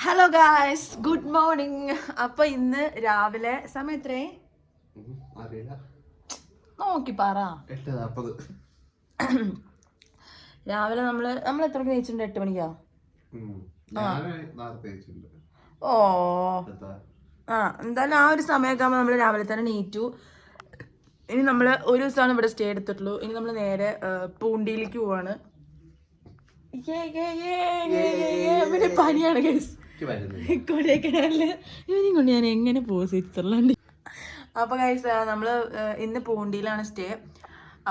Hello guys, good morning. അപ്പൊ ഇന്ന് രാവിലെ സമയം എത്രേ നോക്കി പറ. രാവിലെ നമ്മൾ എത്രക്ക് ജയിച്ചിട്ടുണ്ട്? 8 മണിക്കാ. ഓ എന്തായാലും ആ ഒരു സമയമൊക്കെ ആകുമ്പോൾ നമ്മൾ രാവിലെ തന്നെ നീറ്റു. ഇനി നമ്മൾ ഒരു ദിവസമാണ് ഇവിടെ സ്റ്റേ എടുത്തിട്ടുള്ളൂ. ഇനി നമ്മൾ നേരെ പൂണ്ടിയിലേക്ക് പോവാണ്. പിന്നെ പനിയാണ് ഗൈസ്. കൊടൈക്കനാലില് ഇവനെയും കൊണ്ട് ഞാൻ എങ്ങനെ പോകും സ്വിറ്റ്സർലൻഡ്? അപ്പൊ ഗൈസ് നമ്മള് ഇന്ന് പൂണ്ടിയിലാണ് സ്റ്റേ.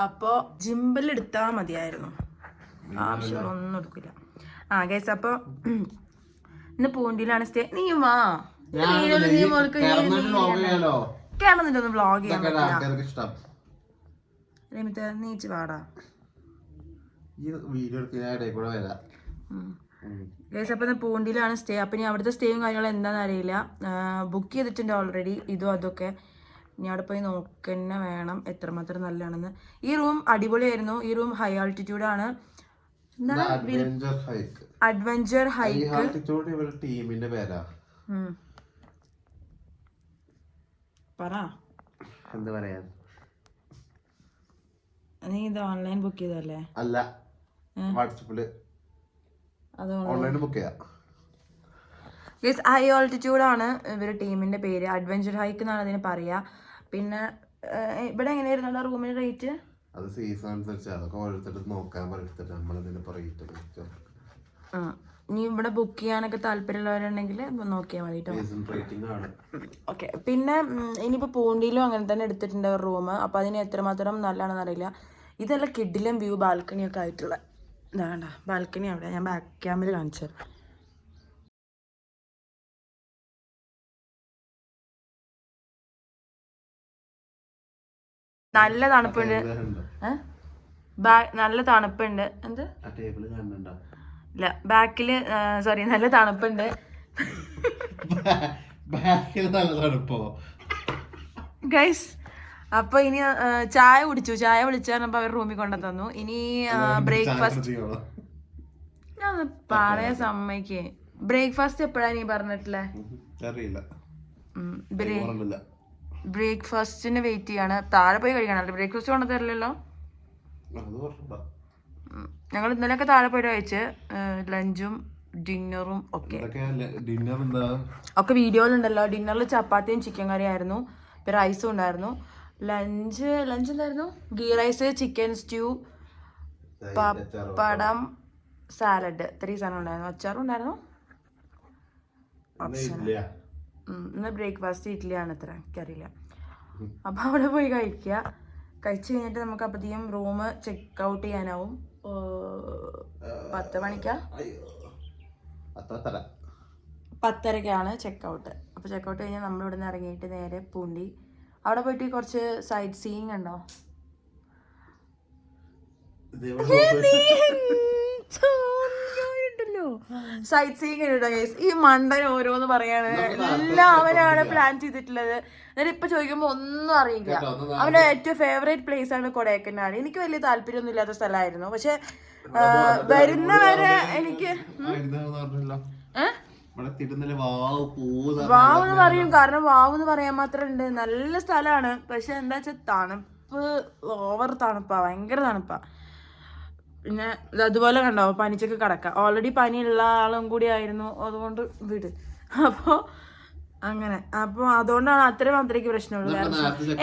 അപ്പൊ ജിമ്പൽ എടുത്താൽ മതിയായിരുന്നു, ആവശ്യമൊന്നും എടുക്കില്ല. ഗൈസ് അപ്പൊ ഇന്ന് പൂണ്ടിയിലാണ് സ്റ്റേ. നീ വാ, കേരളത്തിലൊന്നും വ്ളോഗ് ചെയ്യാൻ പറ്റില്ല. നീച്ച് പാടാ. ഗൈസ് അപ്പം പൂണ്ടിയിലാണ് സ്റ്റേ. അപ്പം ഇനി അവിടുത്തെ സ്റ്റേയും കാര്യങ്ങളും എന്താണെന്ന് അറിയില്ല. ബുക്ക് ചെയ്തിട്ടുണ്ട് ഓൾറെഡി, ഇതും അതൊക്കെ. ഇനി അവിടെ പോയി നോക്കന്നെ വേണം എത്രമാത്രം നല്ലതാണെന്ന്. ഈ റൂം അടിപൊളിയായിരുന്നു. ഈ റൂം ഹൈ ആൾട്ടിറ്റ്യൂഡ് ആണ്. Adventure hike. പറ, എന്താ പറയാ? നീ ഇത് ഓൺലൈൻ ബുക്ക് ചെയ്തല്ലേ? അല്ല, വാട്സാപ്പില് ഓൺലൈൻ ബുക്ക് ചെയ്യാം. ഹൈ ആൾട്ടിറ്റ്യൂഡ് ആണ് ഇവരുടെ ടീമിന്റെ പേര്. അഡ്വഞ്ചർ ഹൈക്ക് എന്നാണ് അതിന് പറയാ. പിന്നെ ഇവിടെ എങ്ങനെയായിരുന്നു റൂമിന്റെ റേറ്റ്? അത് സീസൺ അനുസരിച്ച് അതൊക്കെ ഓരോരുത്തർ നോക്കാൻ പറഞ്ഞിട്ട് നമ്മളതിന് റേറ്റ്. ഇനി ഇവിടെ ബുക്ക് ചെയ്യാനൊക്കെ താല്പര്യമുള്ളവരുണ്ടെങ്കിൽ നോക്കിയാൽ മതി കേട്ടോ. ഓക്കെ. പിന്നെ ഇനിയിപ്പോൾ പൂണ്ടിയിലും അങ്ങനെ തന്നെ എടുത്തിട്ടുണ്ട് റൂം. അപ്പോൾ അതിന് എത്രമാത്രം നല്ലതാണെന്ന് അറിയില്ല. ഇതെല്ലാം കിഡിലും വ്യൂ ബാൽക്കണിയൊക്കെ ആയിട്ടുള്ള ഇതാ കണ്ട ബാൽക്കണി. അവിടെ ഞാൻ ബാക്ക് ക്യാമിൽ കാണിച്ചത്. നല്ല തണുപ്പുണ്ട്, നല്ല തണുപ്പുണ്ട്. എന്ത് ഇല്ല, ബാക്കില് സോറി, നല്ല തണുപ്പുണ്ട്. ഗൈസ് അപ്പൊ ഇനി ചായ കുടിച്ചു. ചായ വിളിച്ചാൽ അവർ റൂമിൽ കൊണ്ടു തന്നു. ഇനി ബ്രേക്ക്ഫാസ്റ്റ് ഞാൻ പറയാ സമ്മതിക്കേ. ബ്രേക്ക്ഫാസ്റ്റ് എപ്പോഴാ നീ പറഞ്ഞിട്ടില്ലേ? ബ്രേക്ക്ഫാസ്റ്റിന് വെയിറ്റ് ചെയ്യാണ്. താഴെ പോയി കഴിക്കണം. ബ്രേക്ക്ഫാസ്റ്റ് കൊണ്ടു തരില്ലല്ലോ. ഞങ്ങൾ ഇന്നലെയൊക്കെ താഴെ പോയിട്ട് കഴിച്ച് ലഞ്ചും ഡിന്നറും ഒക്കെ വീഡിയോയിലുണ്ടല്ലോ. ഡിന്നറിൽ ചപ്പാത്തിയും ചിക്കൻ കറി ആയിരുന്നു. പിന്നെ റൈസും ഉണ്ടായിരുന്നു. ലഞ്ച് എന്തായിരുന്നു? ഗീ റൈസ്, ചിക്കൻ സ്റ്റ്യൂ, പപ്പടം, സാലഡ്. 3 സാധനം ഉണ്ടായിരുന്നു. അച്ചാറും ഉണ്ടായിരുന്നു. ഇന്ന് ബ്രേക്ക്ഫാസ്റ്റ് ഇഡ്ഡലിയാണ് അത്ര, എനിക്കറിയില്ല. അപ്പം അവിടെ പോയി കഴിക്കുക. കഴിച്ച് കഴിഞ്ഞിട്ട് നമുക്ക് അപ്പത്തേക്കും റൂം ചെക്ക് ഔട്ട് ചെയ്യാനാവും. 10 മണിക്കാ, 10:30ക്കാണ് ചെക്ക് ഔട്ട്. അപ്പോൾ ചെക്ക് ഔട്ട് കഴിഞ്ഞാൽ നമ്മൾ ഇവിടെ നിന്ന് ഇറങ്ങിയിട്ട് നേരെ പൂണ്ടി. അവിടെ പോയിട്ട് കുറച്ച് സൈറ്റ് സീയിങ് ഉണ്ടോ? സൈറ്റ് സീയിങ് കേട്ടോ ഗൈസ്. ഈ മണ്ടൻ ഓരോന്ന് പറയാണ്. എല്ലാം അവനാണ് പ്ലാൻ ചെയ്തിട്ടുള്ളത്. എന്നിട്ട് ഇപ്പൊ ചോദിക്കുമ്പോ ഒന്നും അറിയില്ല. അവന്റെ ഏറ്റവും ഫേവറേറ്റ് പ്ലേസ് ആണ് കൊടൈക്കനാൽ. എനിക്ക് വലിയ താല്പര്യമൊന്നും ഇല്ലാത്ത സ്ഥലമായിരുന്നു. പക്ഷെ വരുന്നവരെ എനിക്ക് വാവ് എന്ന് പറയും. കാരണം വാവ് എന്ന് പറയാൻ മാത്രം ഉണ്ട്. നല്ല സ്ഥലമാണ്. പക്ഷെ എന്താ വെച്ചാൽ തണുപ്പ്, ഓവർ തണുപ്പാ, ഭയങ്കര തണുപ്പാ. പിന്നെ അതുപോലെ കണ്ടോ, പനിച്ചൊക്കെ കിടക്കാം. ഓൾറെഡി പനിയുള്ള ആളും കൂടി ആയിരുന്നു. അതുകൊണ്ട് വിട്. അപ്പോൾ അങ്ങനെ, അപ്പോൾ അതുകൊണ്ടാണ് അത്രയ്ക്ക് പ്രശ്നമുള്ളൂ.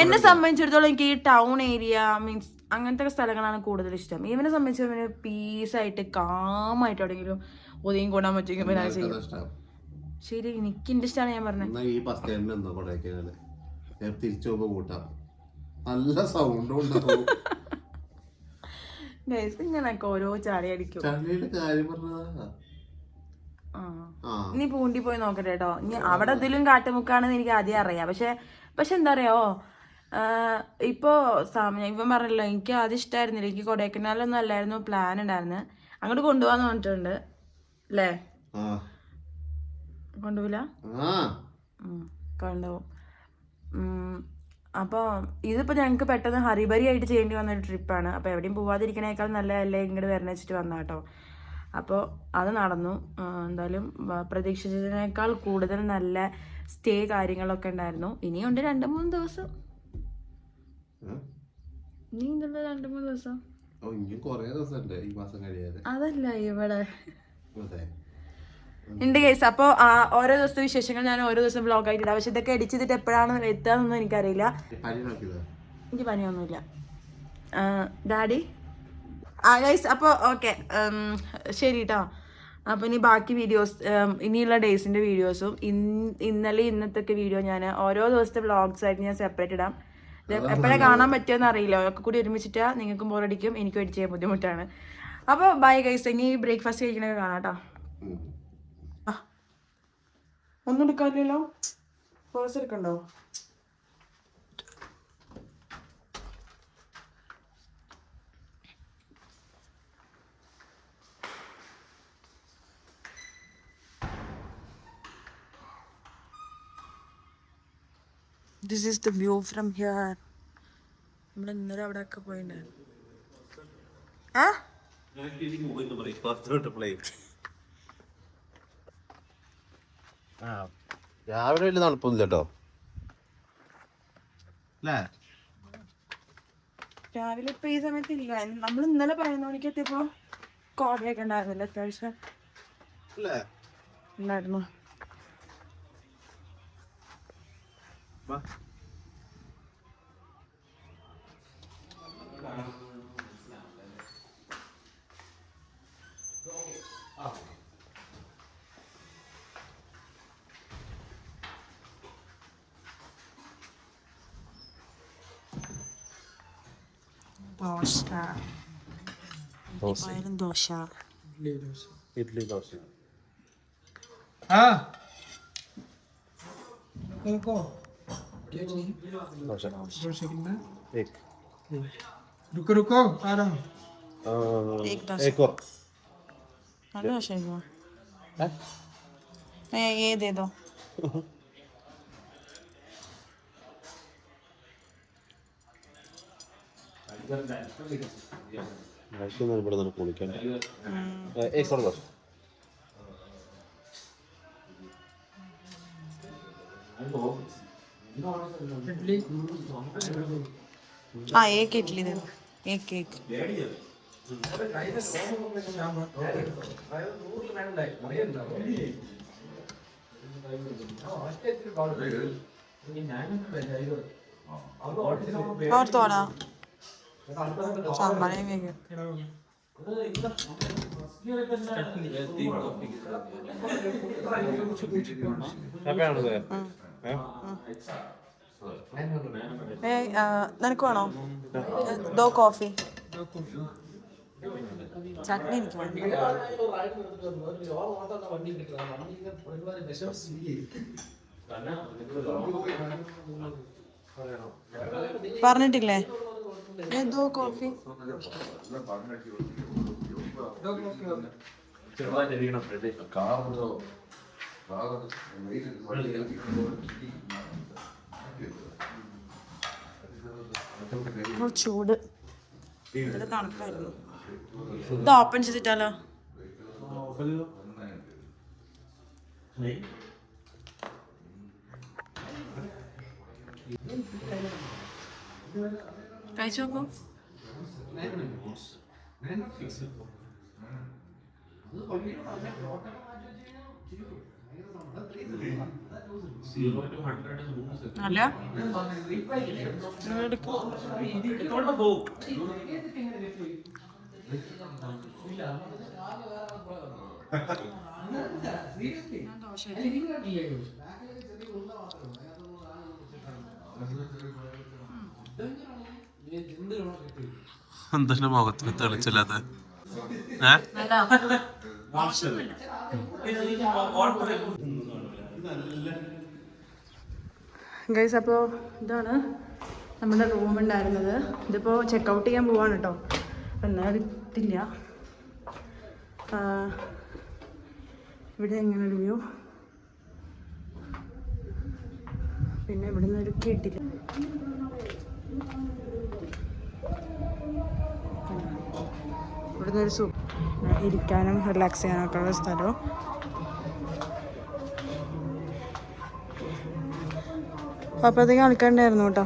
എന്നെ സംബന്ധിച്ചിടത്തോളം എനിക്ക് ഈ ടൗൺ ഏരിയ മീൻസ് അങ്ങനത്തെ സ്ഥലങ്ങളാണ് കൂടുതൽ ഇഷ്ടം. ഇവനെ സംബന്ധിച്ച് പീസായിട്ട് കാമായിട്ട് എവിടെയെങ്കിലും ഒതുങ്ങി കൂടാൻ പറ്റുമെങ്കിൽ ഞാൻ ചെയ്യും. ശരി, എനിക്ക് എന്റെ ഇഷ്ടമാണ് ഞാൻ പറഞ്ഞത്. ഇങ്ങനൊക്കെ ഓരോ ചാടി അടിക്കും. നീ പൂണ്ടി പോയി നോക്കട്ടെ കേട്ടോ. ഇനി അവിടെ ഇതിലും കാട്ടുമുക്കാണെന്ന് എനിക്ക് ആദ്യം അറിയാം. പക്ഷെ എന്താ അറിയോ, ഇപ്പോ ഇവൻ പറഞ്ഞല്ലോ, എനിക്ക് ആദ്യം ഇഷ്ടമായിരുന്നില്ല. എനിക്ക് കൊടൈക്കനാലൊന്നും അല്ലായിരുന്നു പ്ലാൻ ഉണ്ടായിരുന്നു. അങ്ങോട്ട് കൊണ്ടുപോകാന്ന് പറഞ്ഞിട്ടുണ്ട് അല്ലേ? കൊണ്ടുപോവില്ല? കൊണ്ടുപോകും. അപ്പോൾ ഇതിപ്പോൾ ഞങ്ങൾക്ക് പെട്ടെന്ന് ഹറിബറി ആയിട്ട് ചെയ്യേണ്ടി വന്നൊരു ട്രിപ്പാണ്. അപ്പോൾ എവിടെയും പോവാതിരിക്കണേക്കാൾ നല്ലതല്ലേ ഇങ്ങോട്ട് വരണ വെച്ചിട്ട് വന്നാ കേട്ടോ. അപ്പോൾ അത് നടന്നു. എന്തായാലും പ്രതീക്ഷിച്ചതിനേക്കാൾ കൂടുതൽ നല്ല സ്റ്റേ കാര്യങ്ങളൊക്കെ ഉണ്ടായിരുന്നു. ഇനിയുണ്ട് 2-3 ദിവസം. ഇനി ഉണ്ടല്ലോ 2-3 ദിവസം. അതല്ല ഇവിടെ ഉണ്ട് കേസ്. അപ്പോൾ ഓരോ ദിവസത്തെ വിശേഷങ്ങൾ ഞാൻ ഓരോ ദിവസം വ്ളോഗായിട്ട് ഇടാം. പക്ഷെ ഇതൊക്കെ എഡിറ്റ് ചെയ്തിട്ട് എപ്പോഴാണ് എത്തുകയെന്നൊന്നും എനിക്കറിയില്ല. എനിക്ക് പനിയൊന്നുമില്ല. ഡാഡി ഗൈസ് അപ്പോൾ ഓക്കെ ശരി കേട്ടോ. അപ്പോൾ ഇനി ബാക്കി വീഡിയോസ് ഇനിയുള്ള ഡേയ്സിൻ്റെ വീഡിയോസും ഇന്നലെ ഇന്നത്തെ വീഡിയോ ഞാൻ ഓരോ ദിവസത്തെ വ്ളോഗ്സ് ആയിട്ട് ഞാൻ സെപ്പറേറ്റ് ഇടാം. എപ്പോഴാണ് കാണാൻ പറ്റുമെന്ന് അറിയില്ല. ഒക്കെ കൂടി ഒരുമിച്ചിട്ടാൽ നിങ്ങൾക്കും ബോറടിക്കും, എനിക്കും എഡിറ്റ് ചെയ്യാൻ ബുദ്ധിമുട്ടാണ്. അപ്പോൾ ബൈ ഗൈസ്. ഇനി ബ്രേക്ക്ഫാസ്റ്റ് കഴിക്കണൊക്കെ കാണാം കേട്ടോ. ഒന്നും എടുക്കാനില്ലല്ലോ. Purse എടുക്കണ്ടോ? This is the view from here. നമ്മൾ ഇന്നലെ അവിടെ ഒക്കെ പോയിട്ടുണ്ട്. രാവിലെ വലിയ തണുപ്പൊന്നുമില്ല കേട്ടോ. രാവിലെ ഇപ്പൊ ഈ സമയത്ത് ഇല്ല. നമ്മൾ ഇന്നലെ 11 മണിക്ക് എത്തിയപ്പോ കോടയൊക്കെ ഉണ്ടായിരുന്നില്ല, അത്യാവശ്യം ഉണ്ടായിരുന്നു. ദോശ ഇഡ്ലി ദോശ. रुको आ रहा हूँ. एक और. हेलो शेखो, मैं ये दे दो. ഇവിടെ നിന്ന് കുളിക്കാൻ. एक और बस. इडली. हाँ एक इडली दे दो. एक केक. और थोड़ा सांभर है मेरे. നിനക്ക് വേണോ? 2 കോഫി. ചട്നി എനിക്ക് പറഞ്ഞിട്ടില്ലേ? 2 കോഫി. ചൂട് ഇവിടെ തണുപ്പായിരുന്നു. ഇത് ഓപ്പൺ ചെയ്തിട്ടാലോ? കഴിച്ചു നോക്കൂ. അല്ല എന്താ മുഖത്തിന് തെളിച്ചില്ലാത്ത? ഗൈസ്, അപ്പോൾ ഇതാണ് നമ്മുടെ റൂം ഉണ്ടായിരുന്നത്. ഇതിപ്പോൾ ചെക്കൗട്ട് ചെയ്യാൻ പോവാണ് കേട്ടോ. അപ്പം എന്നാൽ എത്തില്ല. ഇവിടെ എങ്ങനെ ഒരു വ്യൂ, പിന്നെ ഇവിടെ നിന്ന് ഒരു കേട്ടില്ല. ഇവിടെ കിട്ടുന്ന ഒരു ഇരിക്കാനും റിലാക്സ് ചെയ്യാനും ഒക്കെ ഉള്ള സ്ഥലവും. അപ്പോഴത്തേക്കും ആൾക്കാരുണ്ടായിരുന്നു കേട്ടോ.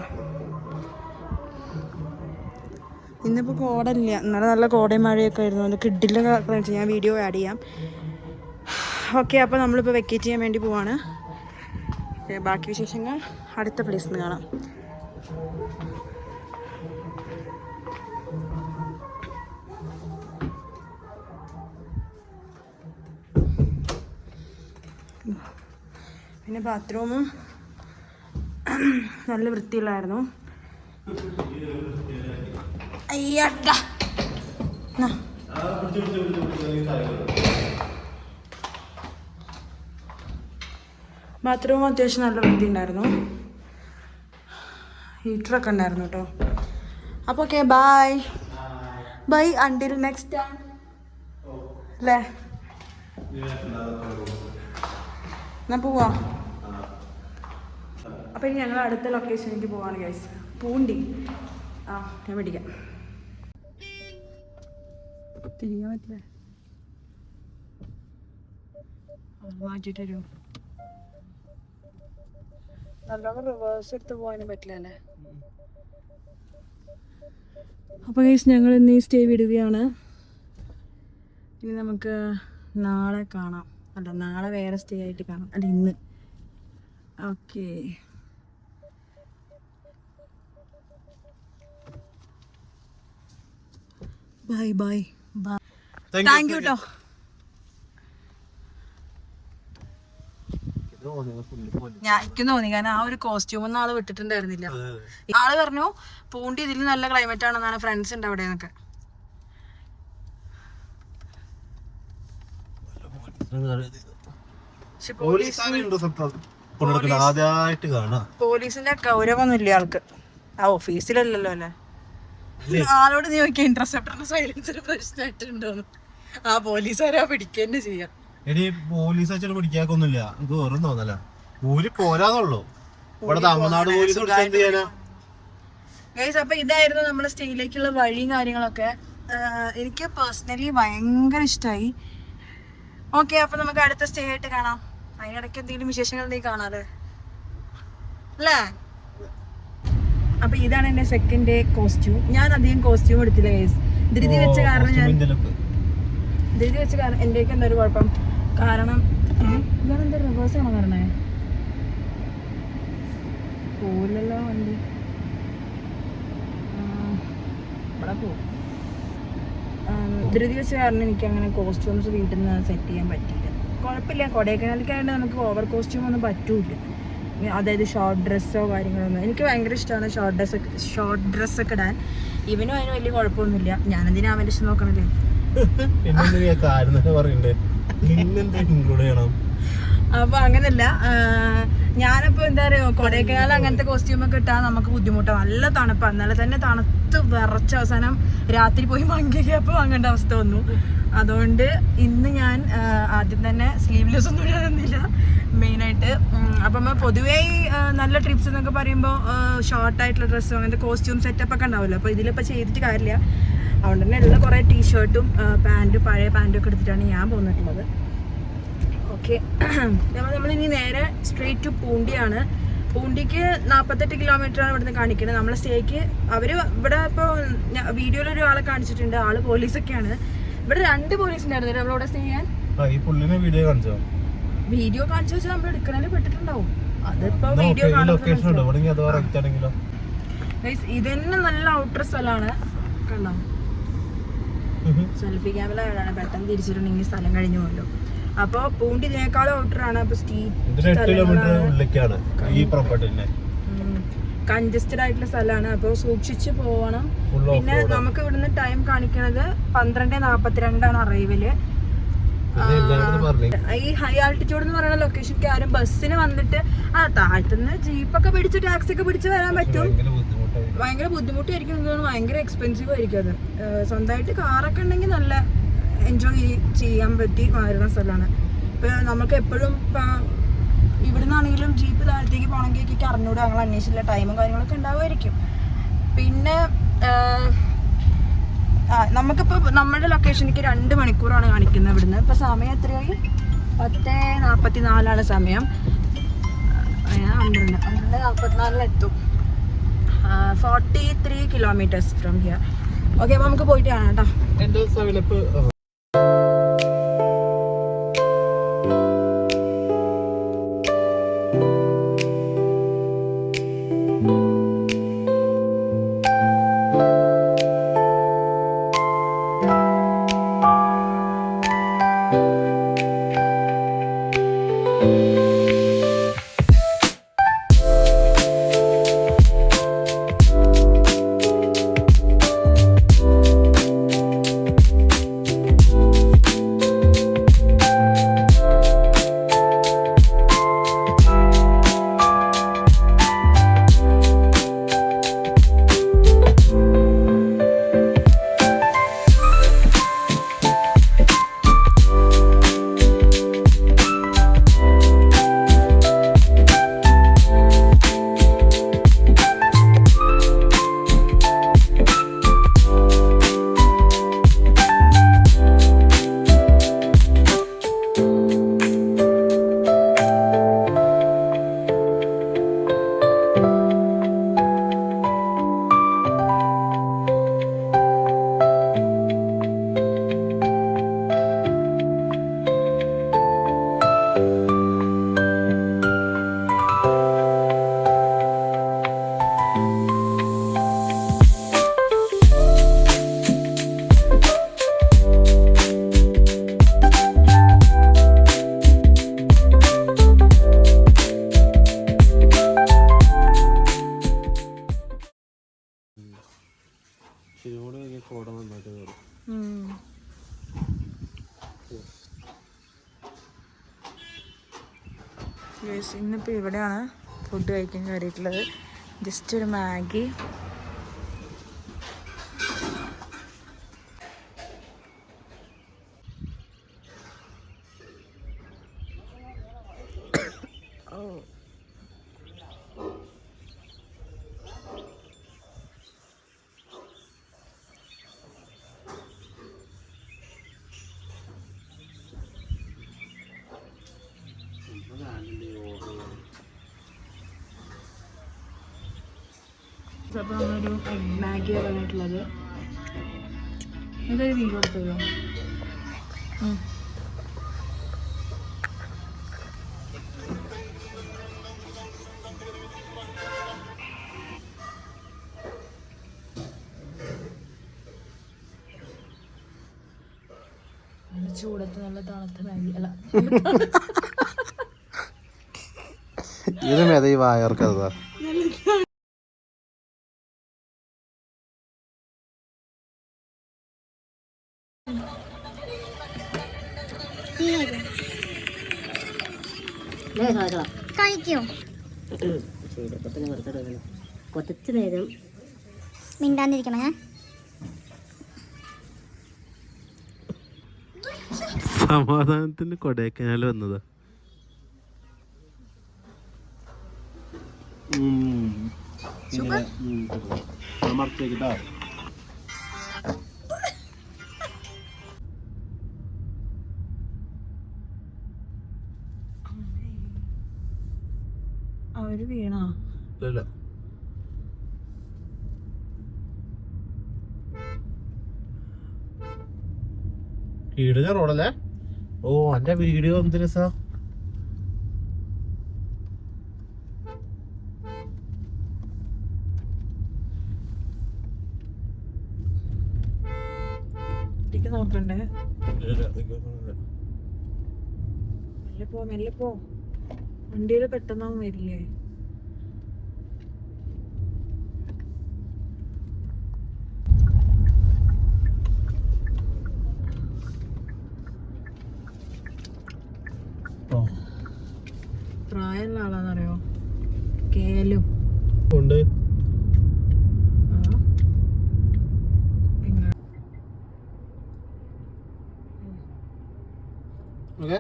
ഇന്നിപ്പോൾ കോടയില്ല, ഇന്നലെ നല്ല കോടയും മഴയൊക്കെ ആയിരുന്നു. അത് കിഡിലും ഞാൻ വീഡിയോ ആഡ് ചെയ്യാം. ഓക്കെ, അപ്പോൾ നമ്മളിപ്പോൾ വെക്കേറ്റ് ചെയ്യാൻ വേണ്ടി പോവാണ്. ബാക്കി വിശേഷങ്ങൾ അടുത്ത പ്ലേസിൽ നിന്ന് കാണാം. പിന്നെ ബാത്റൂമും നല്ല വൃത്തിയുള്ളായിരുന്നു. അയ്യടാ ബാത്റൂം അത്യാവശ്യം നല്ല വൃത്തി ഉണ്ടായിരുന്നു. ഹീറ്ററൊക്കെ ഉണ്ടായിരുന്നു കേട്ടോ. അപ്പോൾ okay, bye bye until next time അല്ലേ. എന്നാ പോവാ. അപ്പോൾ ഇനി ഞങ്ങൾ അടുത്ത ലൊക്കേഷനിലേക്ക് പോവാണ് ഗൈസ്. പൂണ്ടി. ഞാൻ പിടിക്കാം. തിരിയാൻ പറ്റില്ലേ? മാറ്റിട്ട് വരും. നല്ലോണം റിവേഴ്സ് എടുത്ത് പോകാനും പറ്റില്ല അല്ലേ. അപ്പോൾ ഗൈസ് ഞങ്ങൾ ഇന്ന് ഈ സ്റ്റേ വിടുകയാണ്. ഇനി നമുക്ക് നാളെ കാണാം. അല്ല, നാളെ വേറെ സ്റ്റേ ആയിട്ട് കാണാം. അല്ല, ഇന്ന്. Okay, bye bye bye. Thank you കേട്ടോ. എനിക്ക് തോന്നി, കാരണം ആ ഒരു കോസ്റ്റ്യൂമൊന്നും ആള് വിട്ടിട്ടുണ്ടായിരുന്നില്ല. ആള് പറഞ്ഞു പൂണ്ടി ഇതിൽ നല്ല ക്ലൈമറ്റ് ആണെന്നാണ്, ഫ്രണ്ട്സ് ഉണ്ട് അവിടെ എന്നൊക്കെ. പോലീസിന്റെ ഗൗരവൊന്നും ഇല്ല ആൾക്ക്. ആ ഓഫീസിലല്ലല്ലോ അല്ലേ. ആളോട് നീ നോക്കിയ ഇന്റർസെപ്റ്ററിന്റെ സൈലൻസിന് പ്രശ്നമായിട്ടുണ്ടോന്ന്. ആ പോലീസുകാരാ പിടിക്കുക തന്നെ ചെയ്യാം. എടി പോലീസ് വെച്ചിട്ട് പിടിക്കാക്കൊന്നുമില്ല, എനിക്ക് വെറും തോന്നല ഊരി പോരാന്നുള്ളൂ. ഇവിടെ തമിഴ്നാട് പോലീസ് എന്ത് ചെയ്യാനാ. അപ്പൊ ഇതായിരുന്നു നമ്മുടെ സ്റ്റേയിലേക്കുള്ള വഴിയും കാര്യങ്ങളൊക്കെ. എനിക്ക് പേഴ്സണലി ഭയങ്കര ഇഷ്ടമായി. ഓക്കെ, അപ്പൊ നമുക്ക് അടുത്ത സ്റ്റേ ആയിട്ട് കാണാം. അതിനിടയ്ക്ക് എന്തെങ്കിലും വിശേഷങ്ങൾ ഉണ്ടെങ്കിൽ കാണാല്ലേ അല്ലേ. അപ്പൊ ഇതാണ് എന്റെ സെക്കൻഡ് ഡേ കോസ്റ്റ്യൂം. ഞാൻ അധികം കോസ്റ്റ്യൂം എടുത്തില്ല ഗൈസ്. ധൃതി വെച്ച കാരണം എന്റെയൊക്കെ എന്താ ഒരു കുഴപ്പം. കാരണം ഇയാളെന്താ റിവേഴ്സ് ആണോ പറഞ്ഞേ? പോലല്ലോ വണ്ടി. ഇവിടെ പോകും. ധൃതി വെച്ച കാരണം എനിക്ക് അങ്ങനെ കോസ്റ്റ്യൂംസ് വീട്ടിൽ നിന്ന് സെറ്റ് ചെയ്യാൻ പറ്റിയില്ല. കുഴപ്പമില്ല, കൊടൈക്കനാലിലേക്കായിട്ട് നമുക്ക് ഓവർ കോസ്റ്റ്യൂം ഒന്നും പറ്റൂല. അതായത് ഷോർട്ട് ഡ്രസ്സോ കാര്യങ്ങളൊന്നും. എനിക്ക് ഭയങ്കര ഇഷ്ടമാണ് ഷോർട്ട് ഡ്രസ്സൊക്കെ ഇടാൻ. ഇവനും അതിന് വലിയ കുഴപ്പമൊന്നുമില്ല. ഞാനെന്തിനാ അവൻ്റെ ഇഷ്ടം നോക്കണല്ലേ. അപ്പൊ അങ്ങനല്ല, ഞാനപ്പോ എന്താ പറയുക, കൊടൈക്കനാൽ അങ്ങനത്തെ കോസ്റ്റ്യൂമൊക്കെ ഇട്ടാൽ നമുക്ക് ബുദ്ധിമുട്ടാണ്. നല്ല തണുപ്പാണ്. ഇന്നലെ തന്നെ തണുത്ത് വിറച്ച അവസാനം രാത്രി പോയി മങ്കിയപ്പോൾ വാങ്ങേണ്ട അവസ്ഥ വന്നു. അതുകൊണ്ട് ഇന്ന് ഞാൻ ആദ്യം തന്നെ സ്ലീവ്ലെസ് ഒന്നും ഇടാനൊന്നുമില്ല മെയിനായിട്ട്. അപ്പം പൊതുവേ നല്ല ട്രിപ്സ് എന്നൊക്കെ പറയുമ്പോൾ ഷോർട്ടായിട്ടുള്ള ഡ്രസ്സും അങ്ങനത്തെ കോസ്റ്റ്യൂം സെറ്റപ്പ് ഒക്കെ ഉണ്ടാവുമല്ലോ. അപ്പോൾ ഇതിലിപ്പോൾ ചെയ്തിട്ട് കാര്യമില്ല. അതുകൊണ്ട് തന്നെ ഉള്ള കുറേ ടീഷർട്ടും പാൻറ്റും പഴയ പാൻറ്റും ഒക്കെ എടുത്തിട്ടാണ് ഞാൻ പോന്നിട്ടുള്ളത്. ഓക്കെ, നമ്മളിനി നേരെ സ്ട്രെയിറ്റ് ടു പൂണ്ടിയാണ്. പൂണ്ടിക്ക് 48 കിലോമീറ്ററാണ് ഇവിടുന്ന് കാണിക്കുന്നത്. നമ്മളെ സ്റ്റേക്ക് അവർ ഇവിടെ ഇപ്പോൾ വീഡിയോയിൽ ഒരാളെ കാണിച്ചിട്ടുണ്ട്. ആള് പോലീസൊക്കെയാണ്. ഇവിടെ 2 പോലീസ് ഉണ്ടായിരുന്നു നമ്മളിവിടെ സ്റ്റേ ചെയ്യാൻ. വീഡിയോ കാണിച്ചു വെച്ചാൽ നമ്മൾ എടുക്കണേല് പെട്ടിട്ടുണ്ടാവും. അതിപ്പോ വീഡിയോ ഇതന്നെ നല്ല ഔട്ടർ സ്ഥലമാണ്. കണ്ടോ, സെൽഫി ക്യാമറ ആണ്. പെട്ടെന്ന് തിരിച്ചിട്ടുണ്ടെങ്കിൽ സ്ഥലം കഴിഞ്ഞു പോകല്ലോ. അപ്പൊ പൂണ്ടി ഇതിനേക്കാളും ഔട്ടറാണ്. അപ്പൊ കൺജസ്റ്റഡ് ആയിട്ടുള്ള സ്ഥലമാണ്. അപ്പോൾ സൂക്ഷിച്ച് പോകണം. പിന്നെ നമുക്ക് ഇവിടുന്ന് ടൈം കാണിക്കുന്നത് 12:42 അറൈവല്. ഈ ഹൈ ആൾട്ടിറ്റ്യൂഡ് എന്ന് പറയുന്ന ലൊക്കേഷനിലേക്ക് ആരും ബസ്സിന് വന്നിട്ട് താഴത്തുനിന്ന് ജീപ്പൊക്കെ പിടിച്ച് ടാക്സി ഒക്കെ പിടിച്ച് വരാൻ പറ്റും. ഭയങ്കര ബുദ്ധിമുട്ടായിരിക്കും. എനിക്ക് തോന്നുന്നു ഭയങ്കര എക്സ്പെൻസീവ് ആയിരിക്കും അത്. സ്വന്തമായിട്ട് കാറൊക്കെ ഉണ്ടെങ്കിൽ നല്ല എൻജോയ് ചെയ്യാൻ പറ്റി വരുന്ന സ്ഥലമാണ്. ഇപ്പം നമുക്ക് എപ്പോഴും ഇവിടുന്നാണെങ്കിലും ജീപ്പ് താഴത്തേക്ക് പോകണമെങ്കിൽ എനിക്ക് അറിഞ്ഞൂടെ, ഞങ്ങൾ അന്വേഷിച്ചില്ല. ടൈമും കാര്യങ്ങളൊക്കെ ഉണ്ടാവുമായിരിക്കും. പിന്നെ നമുക്കിപ്പോൾ നമ്മുടെ ലൊക്കേഷനിലേക്ക് 2 മണിക്കൂറാണ് കാണിക്കുന്നത് ഇവിടുന്ന്. ഇപ്പോൾ സമയം എത്രയായി? 10:44 സമയം. 12:44 എത്തും. 43 kilometers ഫ്രം ഹിയർ. ഓക്കെ, അപ്പോൾ നമുക്ക് പോയിട്ട് കാണാം കേട്ടോ. എന്റെ സവിലപ്പ് കോട നന്നായിട്ട് കയറും. ഇന്നിപ്പോൾ ഇവിടെയാണ് ഫുഡ് കഴിക്കാൻ കയറിയിട്ടുള്ളത്. ജസ്റ്റ് ഒരു മാഗി. അപ്പോൾ നമ്മളൊരു മാഗിയാണ് പറഞ്ഞിട്ടുള്ളത്. ഇതൊരു വീഡിയോ എടുത്തോ. ചൂടത്ത് നല്ല തണുത്ത മാഗി അല്ല ഇത് മെത ഈ വായർക്കതാ. കഴിക്കോ കുറച്ച് നേരം മിണ്ടാണ്ടിരിക്കണം ഞാൻ. സമാധാനത്തിന് കൊടൈക്കനാൽ വന്നതാ. മറച്ചേക്കിട്ടാ. അവര് വീണോ? ഇല്ല. കീടുക റോഡല്ലേ? ഓ എന്റെ വീഡിയോ എന്ത് രസാ. നോക്കണ്ടേ? മെല്ലെ പോ. വണ്ടിയില് പെട്ടെന്നാവും വരില്ലേ? പ്രായമുള്ള ആളാന്നറിയോ? കേലും ഉണ്ട്. ഓക്കെ.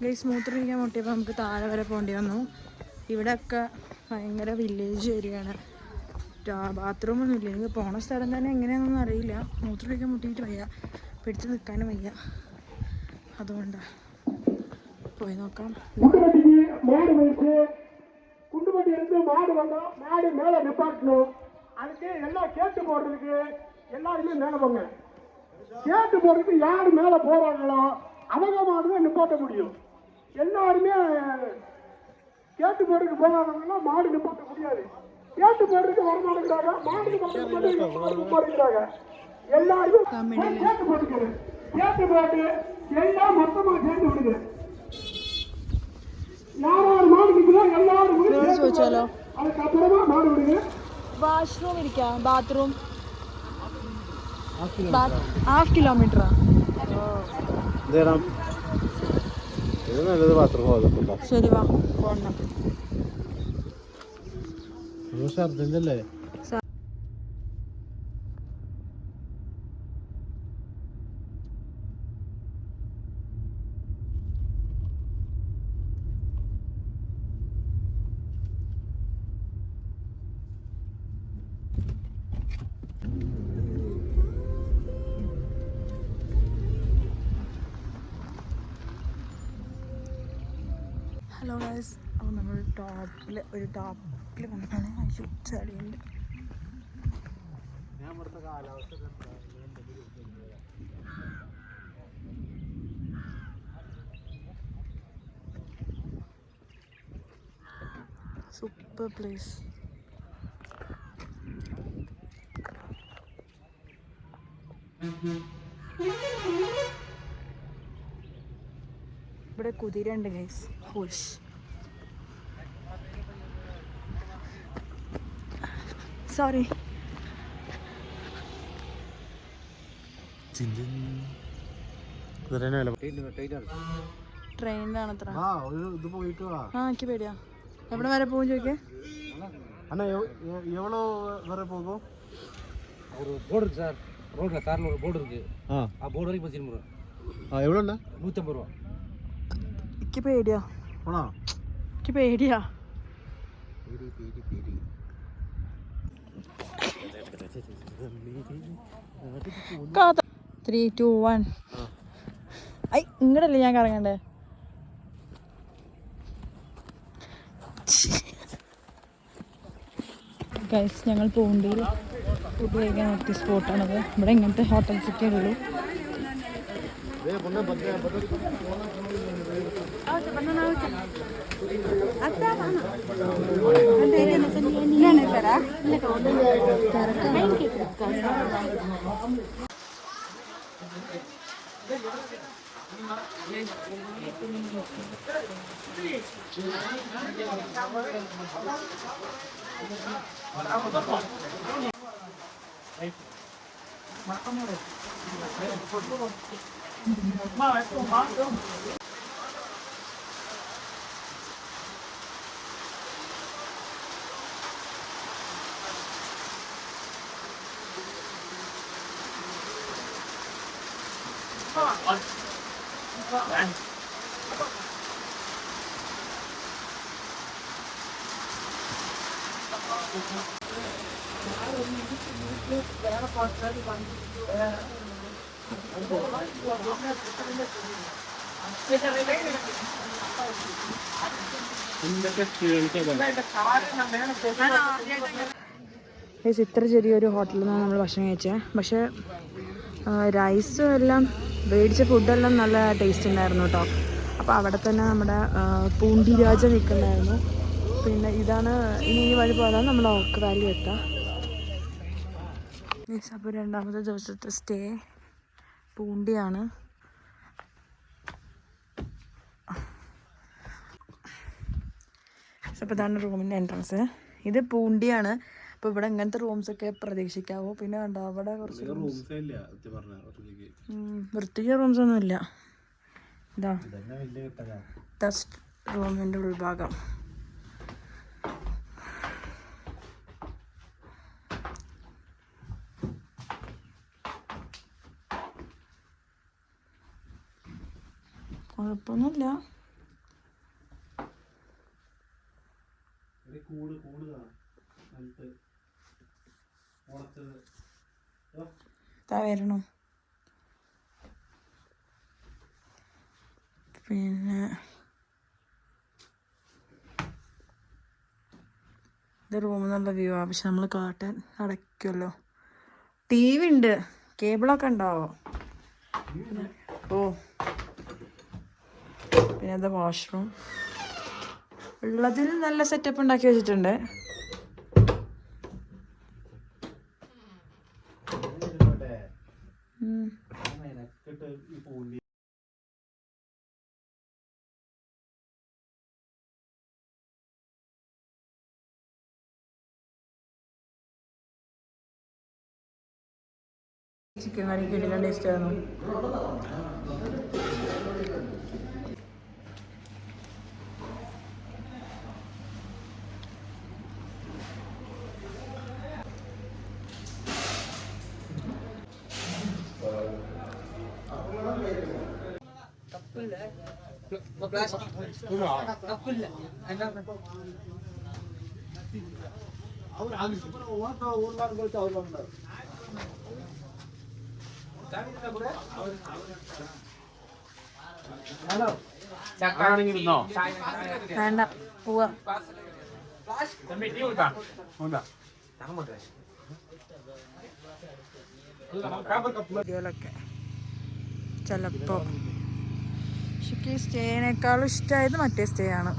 ഗൈസ് മൂത്രമൊഴിക്കാൻ മുട്ടിയപ്പോൾ നമുക്ക് താഴെ വരെ പോകേണ്ടി വന്നു. ഇവിടെയൊക്കെ ഭയങ്കര വില്ലേജ് ഏരിയയാണ്. ബാത്റൂമൊന്നും ഇല്ല. എനിക്ക് പോണ സ്ഥലം തന്നെ എങ്ങനെയാണെന്നൊന്നും അറിയില്ല. മൂത്രമൊഴിക്കാൻ മുട്ടിയിട്ട് വയ്യ, പിടിച്ച് നിൽക്കാനും വയ്യ. അതുകൊണ്ടാണ് പോയി നോക്കാം. மாடு வைத்து குண்டுமட்டி இருந்து மாடு வந்தோம். மாடு மேலே நிப்பாட்டணும். அதுக்கு எல்லாம் கேட்டு போடுறதுக்கு எல்லாருமே மேலே போங்க. கேட்டு போடுறதுக்கு யார் மேலே போறாங்களோ அவங்க மாடு தான் நிப்பாட்ட முடியும். எல்லாருமே கேட்டு போடுறதுக்கு போகாதவங்கன்னா மாடு நிப்பாட்ட முடியாது. கேட்டு போடுறதுக்கு வரமாட்டேங்கிறாங்க, மாடு நிப்பாட்டுறாங்க. எல்லாருமே கேட்டு போட்டுக்கிறது. கேட்டு போட்டு எல்லாம் மொத்தமாக சேர்ந்து விடுங்க. யாராவது மாடு நிற்குதோ எல்லாரும் ചോദിച്ചാലോ? அதுக்கப்புறமா மாடு விடுங்க. വാഷ്റൂം ഇരിക്കാം. ബാത്റൂം 1/2 കിലോമീറ്ററാ. ഇത് നല്ലത് ബാത്റൂം. ശരി വാ പോണം. ഛർദിന്റെ ഹലോ ഗൈസ്, അപ്പോൾ നമ്മൾ ടോപ്പിൽ വന്നിട്ടാണ്. ചളിയുണ്ട്. Super place. ഇവിടെ കുതിരയുണ്ട് ഗൈസ്. ഹോഷ്. സോറി. ട്രെയിനിലാണ് അത്ര. ഇത് പോയിട്ട് വാ. എനിക്ക് പേടിയാ. എവിടെ വരെ പോകും ചോദിക്കേ? அண்ணா எவ்வளோ வரை போகும்? ஒரு போர்டு இருக்கு சார், ரோட்ல கார்ல ஒரு போர்டு இருக்கு. போர்டு வரைக்கும் 10 ரூபா. எவ்வளோண்ணா? 150 ரூபா. എനിക്ക് പേടിയാ. போனா എനിക്ക് പേടിയാ. 3, 2, 1. ഐ ഇങ്ങടല്ലേ ഞാൻ കറങ്ങണ്ടേ? ഗൈസ്, ഞങ്ങൾ പൂണ്ടിയിൽ ഫുഡ് കഴിക്കാൻ പറ്റിയ സ്പോട്ടാണത്. ഇവിടെ ഇങ്ങനത്തെ ഹോട്ടൽസൊക്കെ ഉള്ളൂ. ഇത്ര ചെറിയൊരു ഹോട്ടലിൽ നിന്നാണ് നമ്മൾ ഭക്ഷണം കഴിച്ചത്. പക്ഷേ റൈസും എല്ലാം മേടിച്ച ഫുഡെല്ലാം നല്ല ടേസ്റ്റ് ഉണ്ടായിരുന്നു കേട്ടോ. അപ്പോൾ അവിടെ തന്നെ നമ്മുടെ പൂണ്ടി രാജ നിൽക്കുന്നുണ്ടായിരുന്നു. പിന്നെ ഇതാണ്, ഇനി ഈ വഴി പോകാൻ നമ്മൾ ഓക്ക് വാലി എത്താം. അപ്പോൾ രണ്ടാമത്തെ ദിവസത്തെ സ്റ്റേ പൂണ്ടിയാണ്. അപ്പോൾ ഇതാണ് റൂമിൻ്റെ എൻട്രൻസ്. ഇത് പൂണ്ടിയാണ്. അപ്പോൾ ഇവിടെ ഇങ്ങനത്തെ റൂംസൊക്കെ പ്രതീക്ഷിക്കാവൂ. പിന്നെ കണ്ടോ അവിടെ കുറച്ച് വൃത്തിക്ക് റൂംസൊന്നും ഇല്ല. ഇതാ റൂമിൻ്റെ ഉൾഭാഗം. കുഴപ്പമൊന്നുമില്ല. വരണോ? പിന്നെ ഇത് റൂമിൽ നിന്നുള്ള വ്യൂ ആ. പക്ഷെ നമ്മൾ കാട്ടാൻ അടയ്ക്കുമല്ലോ. TV ഉണ്ട്, കേബിളൊക്കെ ഉണ്ടാവോ? ഓ, പിന്നെ അത് വാഷ്റൂം. ഉള്ളതിൽ നല്ല സെറ്റപ്പ് ഉണ്ടാക്കി വെച്ചിട്ടുണ്ട്. ചിക്കൻ കറി കിടിലൻ ടേസ്റ്റ് ആയിരുന്നു. വേണ്ട, പോവാ. വീഡിയോയിലൊക്കെ ചിലപ്പോ സ്റ്റേനേക്കാളും ഇഷ്ടമായത് മറ്റേ സ്റ്റേ ആണ്.